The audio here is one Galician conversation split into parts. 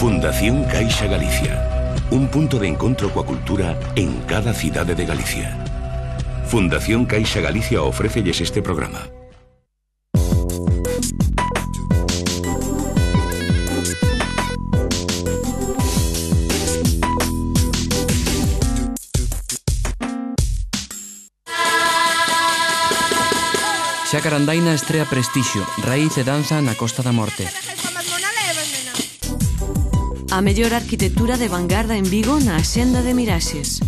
Fundación Caixa Galicia. Un punto de encontro coa cultura en cada cidade de Galicia. Fundación Caixa Galicia ofrécelles este programa. Xacarandaina estrea Prestixio, raíz e danza na Costa da Morte. A mellor arquitectura de vanguarda en Vigo na Axenda de Miraxes.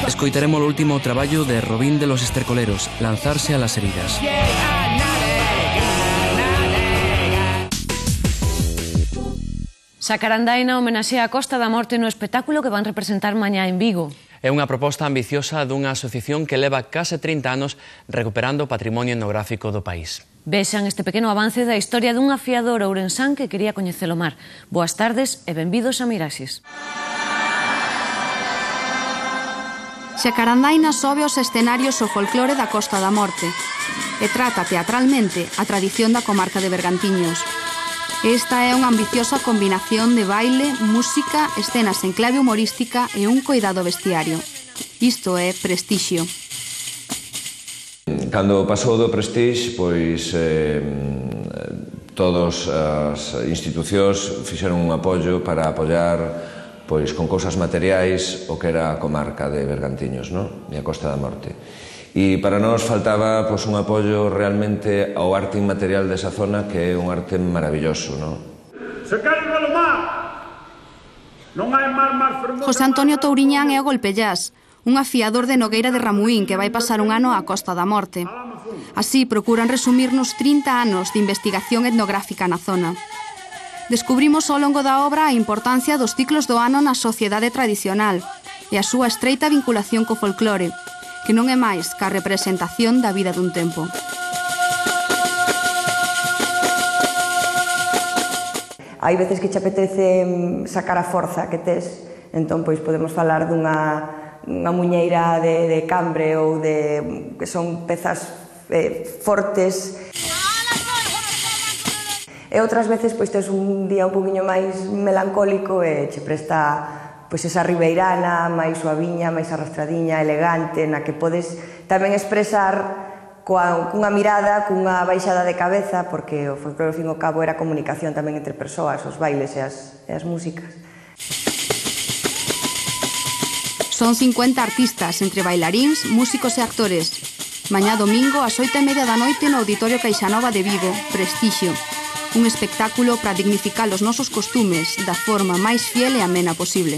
Escoitaremos o último traballo de Robín de los Estercoleros, Lanzarse a las heridas. Xacarandaina homenaxea a Costa da Morte no espectáculo que van representar mañá en Vigo. É unha proposta ambiciosa dunha asociación que leva case 30 anos recuperando o patrimonio etnográfico do país. Vexan este pequeno avance da historia dunha fiadora ourensán que quería coñecelo mar. Boas tardes e benvidos a Miraxes. Xacarandaina sobe aos escenarios o folclore da Costa da Morte e trata teatralmente a tradición da comarca de Bergantiños. Esta é unha ambiciosa combinación de baile, música, escenas en clave humorística e un coidado vestiario. Isto é Prestixio. Cando pasou do Prestige, pois todas as institucións fixeron un apoio para apoiar pois con cousas materiais o que era a comarca de Bergantiños, non? E a Costa da Morte. E para nós faltaba pois, un apoio realmente ao arte inmaterial desa zona, que é un arte maravilloso, non? Se queres ver o mar, non hai mar máis fermoso. José Antonio Touriñán é o golpellás, un afiador de Nogueira de Ramuín que vai pasar un ano á Costa da Morte. Así procuran resumirnos 30 anos de investigación etnográfica na zona. Descubrimos ao longo da obra a importancia dos ciclos do ano na sociedade tradicional e a súa estreita vinculación co folclore, que non é máis que a representación da vida dun tempo. Hai veces que te apetece sacar a forza que tes, entón pois podemos falar dunha muñeira de cambre ou de que son pezas fortes. E outras veces pois tes un día un poquinho máis melancólico e che presta pois esa ribeirana, máis suaviña, máis arrastradiña, elegante, na que podes tamén expresar cunha mirada, cunha baixada de cabeza, porque o folclore, ao fin e ao cabo, era comunicación tamén entre persoas, os bailes e as músicas. Son 50 artistas, entre bailaríns, músicos e actores. Mañá domingo, ás 8:30 da noite, no Auditorio Caixanova de Vigo, Prestixio. Un espectáculo para dignificar os nosos costumes da forma máis fiel e amena posible.